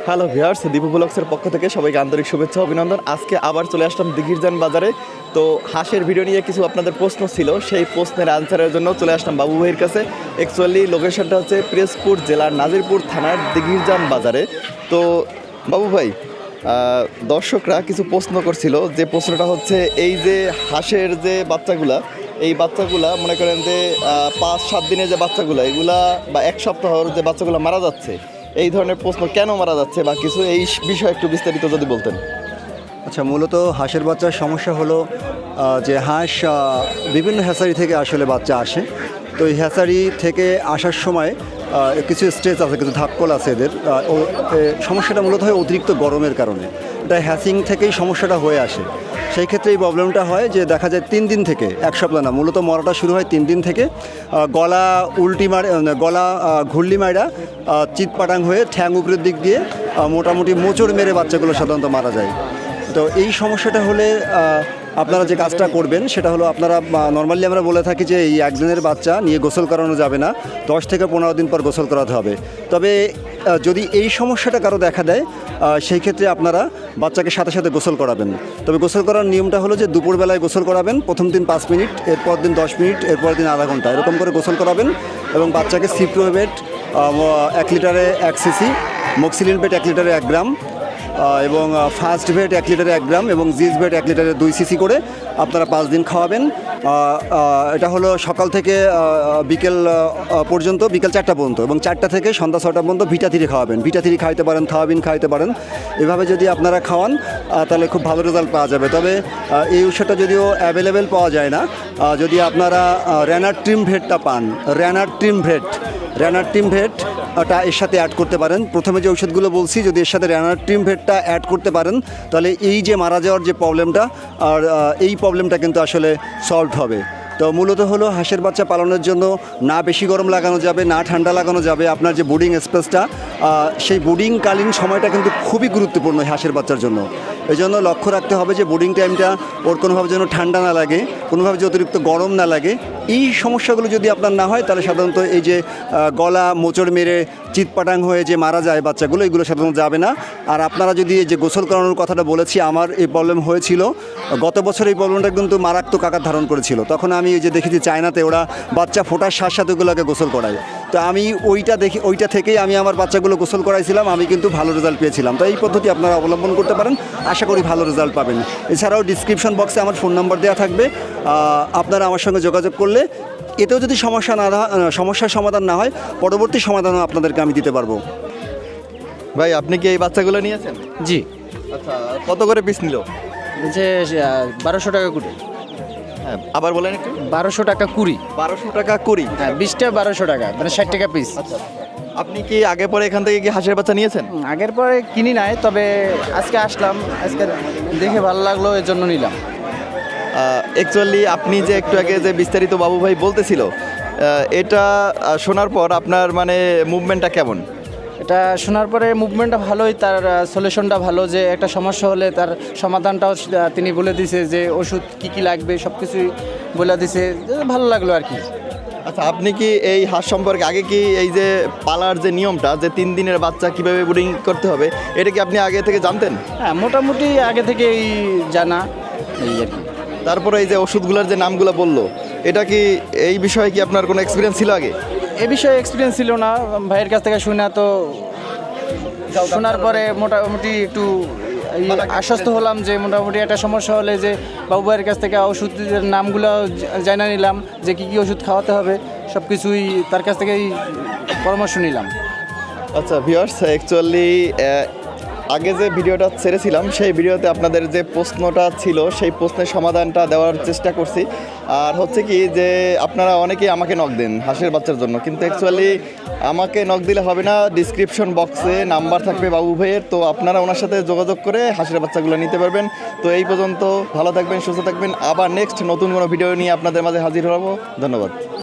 Hello viewers, Dipu ব্লগসের পক্ষ থেকে সবাইকে আন্তরিক শুভেচ্ছা অভিনন্দন। আজকে আবার চলে আসলাম দিঘিরজান বাজারে। তো হাঁসের ভিডিও নিয়ে কিছু আপনাদের প্রশ্ন ছিল, সেই প্রশ্নের আনসারের জন্য চলে আসলাম বাবু ভাইয়ের কাছে। অ্যাকচুয়ালি লোকেশনটা হচ্ছে পিরোজপুর জেলার নাজিরপুর থানার দিঘিরজান বাজারে। তো বাবু ভাই, দর্শকরা কিছু প্রশ্ন করছিল, যে প্রশ্নটা হচ্ছে এই যে হাঁসের যে বাচ্চাগুলা, এই বাচ্চাগুলা মনে করেন যে 5-7 দিনের যে বাচ্চাগুলো এগুলা বা এক সপ্তাহর যে বাচ্চাগুলো মারা যাচ্ছে, এই ধরনের প্রশ্ন কেন মারা যাচ্ছে বা কিছু এই বিষয়ে একটু বিস্তারিত যদি বলতেন। আচ্ছা, মূলত হাঁসের বাচ্চার সমস্যা হলো যে হাঁস বিভিন্ন হ্যাচারি থেকে আসলে বাচ্চা আসে। তো এই হ্যাচারি থেকে আসার সময় কিছু স্ট্রেস আছে, কিছু ধাক্কল আছে এদের। সমস্যাটা মূলত হয় অতিরিক্ত গরমের কারণে। এটা হ্যাচিং থেকেই সমস্যাটা হয়ে আসে। সেই ক্ষেত্রে এই প্রবলেমটা হয় যে দেখা যায় 3 দিন থেকে, এক সপ্তাহ না, মূলত মরাটা শুরু হয় 3 দিন থেকে। গলা উল্টি মারে, গলা ঘুরলি মাইরা চিৎপাটাং হয়ে ঠ্যাং উপরের দিক দিয়ে মোটামুটি মোচড় মেরে বাচ্চাগুলো সাধারণত মারা যায়। তো এই সমস্যাটা হলে আপনারা যে কাজটা করবেন সেটা হলো, আপনারা নর্মালি আমরা বলে থাকি যে এই একদিনের বাচ্চা নিয়ে গোসল করানো যাবে না, 10 থেকে 15 দিন পর গোসল করাতে হবে। তবে যদি এই সমস্যাটা কারো দেখা দেয়, সেই ক্ষেত্রে আপনারা বাচ্চাকে সাথে সাথে গোসল করাবেন। তবে গোসল করার নিয়মটা হলো যে দুপুরবেলায় গোসল করাবেন, প্রথম দিন 5 মিনিট, এরপর দিন 10 মিনিট, এরপর দিন আধা ঘন্টা, এরকম করে গোসল করাবেন। এবং বাচ্চাকে সিপ্রোভেট 1 লিটারে 1 সিসি, মক্সিলিন ভেট 1 লিটারে 1 গ্রাম, এবং ফার্স্ট ভেট 1 লিটারে 1 গ্রাম এবং জিজ ভেট 1 লিটারে 2 সিসি করে আপনারা 5 দিন খাওয়াবেন। এটা হলো সকাল থেকে বিকেল পর্যন্ত, বিকেল 4টা পর্যন্ত, এবং 4টা থেকে সন্ধ্যা 6টা পর্যন্ত ভিটা3 খাওয়াবেন। ভিটা3 খাইতে পারেন, থাওয়াবিন খাইতে পারেন। এভাবে যদি আপনারা খাওয়ান তাহলে খুব ভালো রেজাল্ট পাওয়া যাবে। তবে এই ওষুধটা যদিও অ্যাভেলেবেল পাওয়া যায় না, যদি আপনারা র্যানার ট্রিম ভেটটা পান, র্যানার ট্রিম ভেট ওটা এর সাথে অ্যাড করতে পারেন। প্রথমে যে ঔষধগুলো বলছি, যদি এর সাথে র্যানার ট্রিম ভেটটা অ্যাড করতে পারেন তাহলে এই যে মারা যাওয়ার যে প্রবলেমটা, আর এই প্রবলেমটা কিন্তু আসলে সলভ হবে। তো মূলত হলো হাঁসের বাচ্চা পালনের জন্য না বেশি গরম লাগানো যাবে, না ঠান্ডা লাগানো যাবে। আপনার যে ব্রুডিং স্পেসটা, সেই ব্রুডিংকালীন সময়টা কিন্তু খুবই গুরুত্বপূর্ণ হাঁসের বাচ্চার জন্য। এই জন্য লক্ষ্য রাখতে হবে যে ব্রুডিং টাইমটা ওর কোনোভাবে যেন ঠান্ডা না লাগে, কোনোভাবে যে অতিরিক্ত গরম না লাগে। এই সমস্যাগুলো যদি আপনার না হয় তাহলে সাধারণত এই যে গলা মোচড় মেরে চিৎপাটাং হয়ে যে মারা যায় বাচ্চাগুলো, এগুলো সাধারণত যাবে না। আর আপনারা যদি এই যে গোসল করানোর কথাটা বলেছি, আমার এই প্রবলেম হয়েছিল গত বছর। এই প্রবলেমটা কিন্তু মারাত্মক আকার ধারণ করেছিল। তখন আমি এই যে দেখেছি চায়নাতে ওরা বাচ্চা ফোটার সাথে সাথে ওগুলোকে গোসল করায়। তো আমি ওইটা থেকেই আমি আমার বাচ্চাগুলো গোসল করাইছিলাম, আমি কিন্তু ভালো রেজাল্ট পেয়েছিলাম। তো এই পদ্ধতি আপনারা অবলম্বন করতে পারেন, আশা করি ভালো রেজাল্ট পাবেন। এছাড়াও ডিসক্রিপশন বক্সে আমার ফোন নাম্বার দেওয়া থাকবে, আপনারা আমার সঙ্গে যোগাযোগ করলে এতেও যদি সমস্যার সমাধান না হয়, পরবর্তী সমাধানও আপনাদেরকে আমি দিতে পারবো। ভাই, আপনি কি এই বাচ্চাগুলো নিয়েছেন? জি, আচ্ছা, কত করে পিস নিল? যে 1200 টাকা কুড়ি। হ্যাঁ, আবার বলেন একটু। 1200 টাকা কুড়ি। 1200 টাকা কুড়ি। হ্যাঁ, 20টা 1200 টাকা, মানে 60 টাকা পিস। আচ্ছা, আপনি কি আগে পরে এখান থেকে কি হাঁসের বাচ্চা নিয়েছেন? আগের পরে কিনি নাই, তবে আজকে আসলাম, আজকে দেখে ভালো লাগলো, এর জন্য নিলাম। অ্যাকচুয়ালি আপনি যে একটু আগে যে বিস্তারিত বাবু ভাই বলতেছিল, এটা শোনার পর আপনার মানে মুভমেন্টটা কেমন? এটা শোনার পরে মুভমেন্টটা ভালোই, তার সলিউশনটা ভালো, যে একটা সমস্যা হলে তার সমাধানটাও তিনি বলে দিছে, যে ওষুধ কী লাগবে সব কিছুই বলে দিছে। ভালো লাগলো আর কি। আচ্ছা, আপনি কি এই হাঁস সম্পর্কে আগে কি এই যে পালার যে নিয়মটা, যে 3 দিনের বাচ্চা কীভাবে ব্রুডিং করতে হবে, এটা কি আপনি আগে থেকে জানতেন? হ্যাঁ, মোটামুটি আগে থেকেই জানা, এই আর কি। তারপরে এই যে ওষুধগুলোর যে নামগুলো বললো, এটা কি এই বিষয়ে কি আপনার কোনো এক্সপিরিয়েন্স ছিল আগে? এ বিষয়ে এক্সপিরিয়েন্স ছিল না, ভাইয়ের কাছ থেকে শুনে, তো শোনার পরে মোটামুটি একটু আশ্বস্ত হলাম যে মোটামুটি একটা সমস্যা হলে যে বাবু ভাইয়ের কাছ থেকে ওষুধের নামগুলো জানা নিলাম, যে কী কী ওষুধ খাওয়াতে হবে, সব কিছুই তার কাছ থেকেই পরামর্শ নিলাম। আচ্ছা ভিউয়ার্স, অ্যাকচুয়ালি আগে যে ভিডিওটা ছেড়েছিলাম, সেই ভিডিওতে আপনাদের যে প্রশ্নটা ছিল সেই প্রশ্নের সমাধানটা দেওয়ার চেষ্টা করছি। আর হচ্ছে কি যে আপনারা অনেকেই আমাকে নক দেন হাঁসের বাচ্চার জন্য, কিন্তু অ্যাকচুয়ালি আমাকে নক দিলে হবে না, ডিসক্রিপশন বক্সে নাম্বার থাকবে বাবু ভাইয়ের, তো আপনারা ওনার সাথে যোগাযোগ করে হাঁসের বাচ্চাগুলো নিতে পারবেন। তো এই পর্যন্ত, ভালো থাকবেন, সুস্থ থাকবেন, আবার নেক্সট নতুন কোনো ভিডিও নিয়ে আপনাদের মাঝে হাজির হব। ধন্যবাদ।